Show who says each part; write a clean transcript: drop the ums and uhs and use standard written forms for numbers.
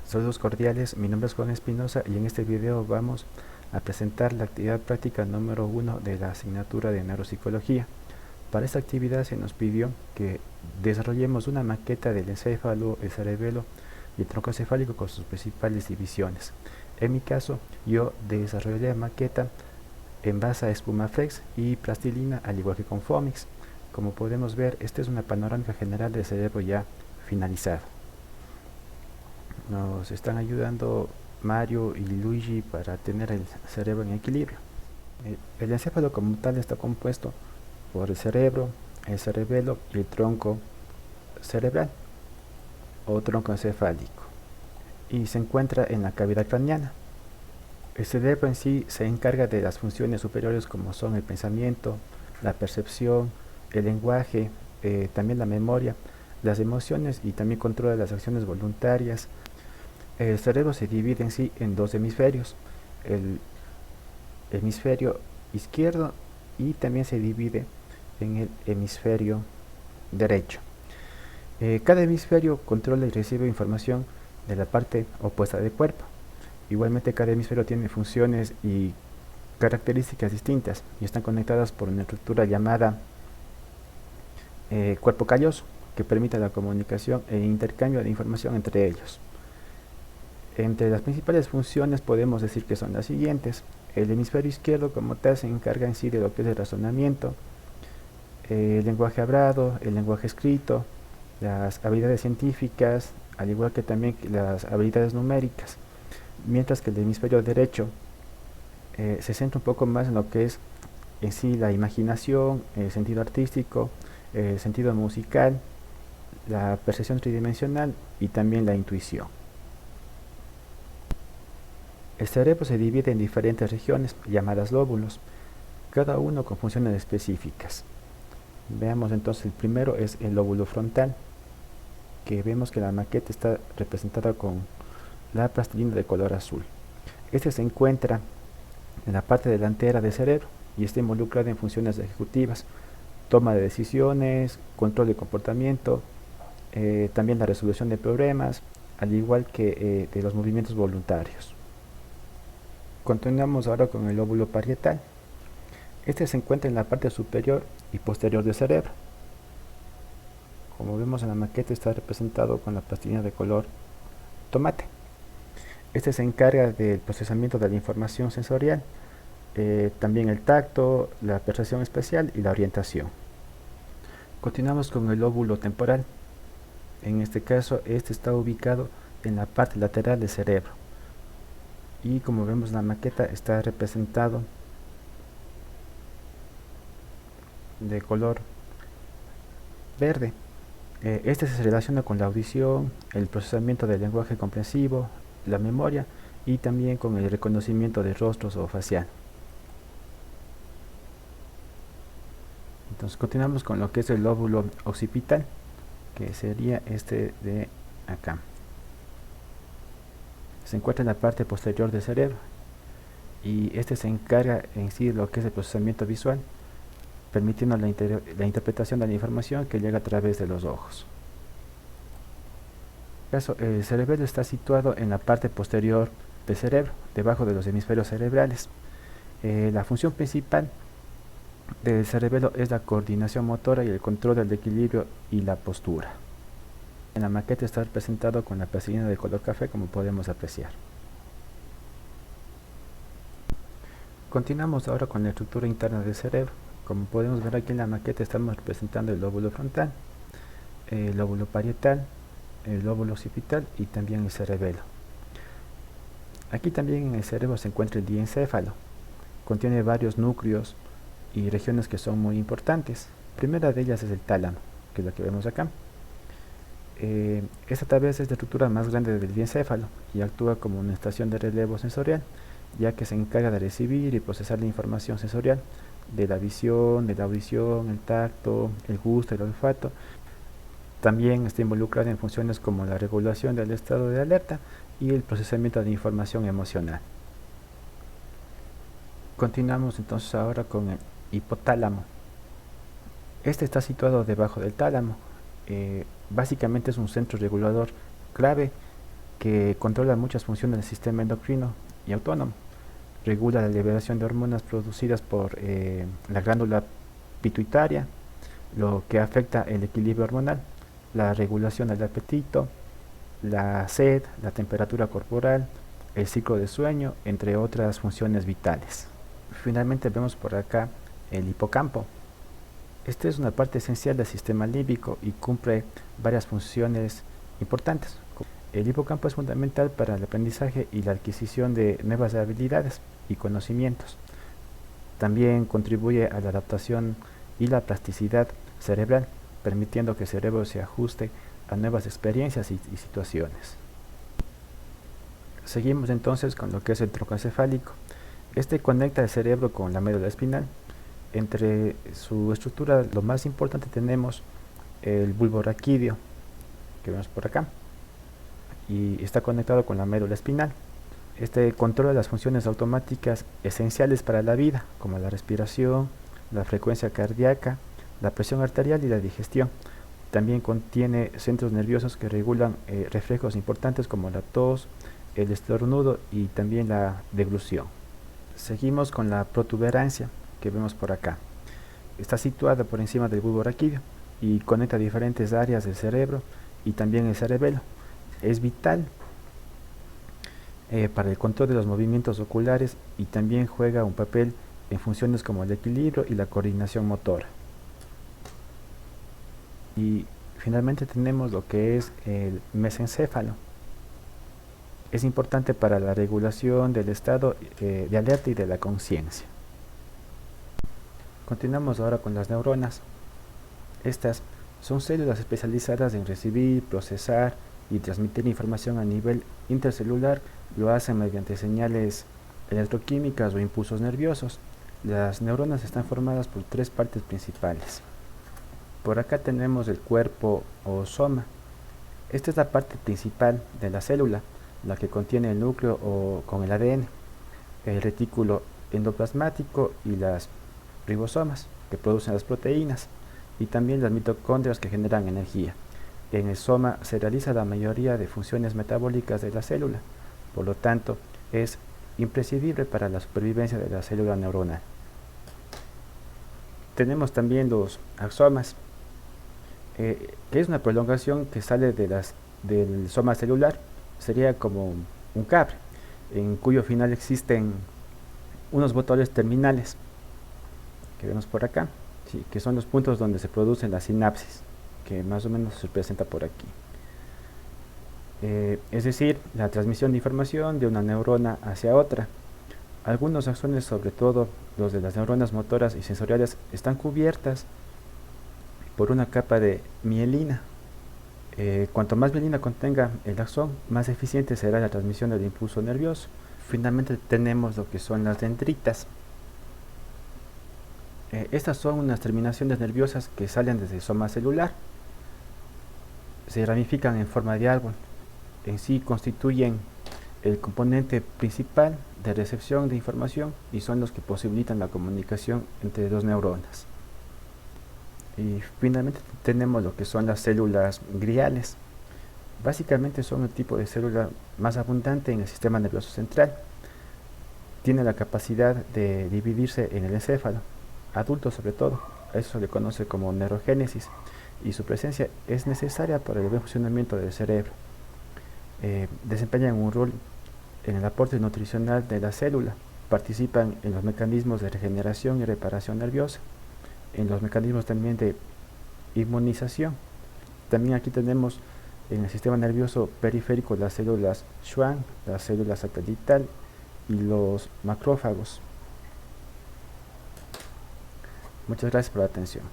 Speaker 1: Saludos cordiales, mi nombre es Juan Espinosa y en este video vamos a presentar la actividad práctica número 1 de la asignatura de neuropsicología. Para esta actividad se nos pidió que desarrollemos una maqueta del encéfalo, el cerebelo y el tronco encefálico con sus principales divisiones. En mi caso, yo desarrollé la maqueta en base a Espumaflex y plastilina, al igual que con Fomix. Como podemos ver, esta es una panorámica general del cerebro ya finalizado. Nos están ayudando Mario y Luigi para tener el cerebro en equilibrio. El encéfalo como tal está compuesto por el cerebro, el cerebelo y el tronco cerebral o tronco encefálico, y se encuentra en la cavidad craneana. El cerebro en sí se encarga de las funciones superiores como son el pensamiento, la percepción, el lenguaje, también la memoria, las emociones y también controla las acciones voluntarias. El cerebro se divide en sí en dos hemisferios, el hemisferio izquierdo y también se divide en el hemisferio derecho. Cada hemisferio controla y recibe información de la parte opuesta del cuerpo. Igualmente cada hemisferio tiene funciones y características distintas y están conectadas por una estructura llamada cuerpo calloso, que permite la comunicación e intercambio de información entre ellos. Entre las principales funciones podemos decir que son las siguientes. El hemisferio izquierdo como tal se encarga en sí de lo que es el razonamiento, el lenguaje hablado, el lenguaje escrito, las habilidades científicas, al igual que también las habilidades numéricas, mientras que el hemisferio derecho se centra un poco más en lo que es en sí la imaginación, el sentido artístico, el sentido musical, la percepción tridimensional y también la intuición. El cerebro se divide en diferentes regiones llamadas lóbulos, cada uno con funciones específicas. Veamos entonces, el primero es el lóbulo frontal, que vemos que la maqueta está representada con la plastilina de color azul. Este se encuentra en la parte delantera del cerebro y está involucrado en funciones ejecutivas, toma de decisiones, control de comportamiento, también la resolución de problemas, al igual que de los movimientos voluntarios. Continuamos ahora con el lóbulo parietal. Este se encuentra en la parte superior y posterior del cerebro. Como vemos en la maqueta, está representado con la plastilina de color tomate. Este se encarga del procesamiento de la información sensorial, también el tacto, la percepción espacial y la orientación. Continuamos con el lóbulo temporal. En este caso, este está ubicado en la parte lateral del cerebro. Y como vemos en la maqueta, está representado de color verde. Este se relaciona con la audición, el procesamiento del lenguaje comprensivo, la memoria y también con el reconocimiento de rostros o facial. Entonces continuamos con lo que es el lóbulo occipital, que sería este de acá. Se encuentra en la parte posterior del cerebro y este se encarga en sí de lo que es el procesamiento visual, permitiendo la interpretación de la información que llega a través de los ojos. El cerebelo está situado en la parte posterior del cerebro, debajo de los hemisferios cerebrales. La función principal del cerebelo es la coordinación motora y el control del equilibrio y la postura. En la maqueta está representado con la plastilina de color café, como podemos apreciar. Continuamos ahora con la estructura interna del cerebro. Como podemos ver aquí en la maqueta, estamos representando el lóbulo frontal, el lóbulo parietal, el lóbulo occipital y también el cerebelo. Aquí también en el cerebro se encuentra el diencéfalo. Contiene varios núcleos y regiones que son muy importantes. La primera de ellas es el tálamo, que es la que vemos acá. Esta tal vez es la estructura más grande del diencéfalo y actúa como una estación de relevo sensorial, ya que se encarga de recibir y procesar la información sensorial de la visión, de la audición, el tacto, el gusto, el olfato. También está involucrada en funciones como la regulación del estado de alerta y el procesamiento de información emocional. Continuamos entonces ahora con el hipotálamo. Este está situado debajo del tálamo. Básicamente es un centro regulador clave que controla muchas funciones del sistema endocrino y autónomo. Regula la liberación de hormonas producidas por la glándula pituitaria, lo que afecta el equilibrio hormonal, la regulación del apetito, la sed, la temperatura corporal, el ciclo de sueño, entre otras funciones vitales. Finalmente vemos por acá el hipocampo. Este es una parte esencial del sistema límbico y cumple varias funciones importantes. El hipocampo es fundamental para el aprendizaje y la adquisición de nuevas habilidades y conocimientos. También contribuye a la adaptación y la plasticidad cerebral, permitiendo que el cerebro se ajuste a nuevas experiencias y situaciones. Seguimos entonces con lo que es el tronco encefálico. Este conecta el cerebro con la médula espinal. Entre su estructura, lo más importante tenemos el bulbo raquídeo, que vemos por acá, y está conectado con la médula espinal. Este controla las funciones automáticas esenciales para la vida, como la respiración, la frecuencia cardíaca, la presión arterial y la digestión. También contiene centros nerviosos que regulan reflejos importantes como la tos, el estornudo y también la deglución. Seguimos con la protuberancia, que vemos por acá. Está situada por encima del bulbo raquídeo y conecta diferentes áreas del cerebro y también el cerebelo. Es vital para el control de los movimientos oculares y también juega un papel en funciones como el equilibrio y la coordinación motora. Y finalmente tenemos lo que es el mesencéfalo. Es importante para la regulación del estado de alerta y de la conciencia. Continuamos ahora con las neuronas. Estas son células especializadas en recibir, procesar y transmitir información a nivel intercelular. Lo hacen mediante señales electroquímicas o impulsos nerviosos. Las neuronas están formadas por tres partes principales. Por acá tenemos el cuerpo o soma. Esta es la parte principal de la célula, la que contiene el núcleo o con el ADN, el retículo endoplasmático y las ribosomas, que producen las proteínas, y también las mitocondrias, que generan energía. En el soma se realiza la mayoría de funciones metabólicas de la célula, por lo tanto es imprescindible para la supervivencia de la célula neuronal. Tenemos también los axomas, que es una prolongación que sale del soma celular. Sería como un cable, en cuyo final existen unos botones terminales, que vemos por acá, sí, que son los puntos donde se producen las sinapsis, que más o menos se presenta por aquí. Es decir, la transmisión de información de una neurona hacia otra. Algunos axones, sobre todo los de las neuronas motoras y sensoriales, están cubiertas por una capa de mielina. Cuanto más mielina contenga el axón, más eficiente será la transmisión del impulso nervioso. Finalmente tenemos lo que son las dendritas. Estas son unas terminaciones nerviosas que salen desde el soma celular. Se ramifican en forma de árbol. En sí constituyen el componente principal de recepción de información y son los que posibilitan la comunicación entre dos neuronas. Y finalmente tenemos lo que son las células gliales. Básicamente son el tipo de célula más abundante en el sistema nervioso central. Tiene la capacidad de dividirse en el encéfalo, adultos sobre todo. A eso se le conoce como neurogénesis, y su presencia es necesaria para el buen funcionamiento del cerebro. Desempeñan un rol en el aporte nutricional de la célula. Participan en los mecanismos de regeneración y reparación nerviosa, en los mecanismos también de inmunización. También aquí tenemos en el sistema nervioso periférico las células Schwann, la célula satelital y los macrófagos. Muchas gracias por la atención.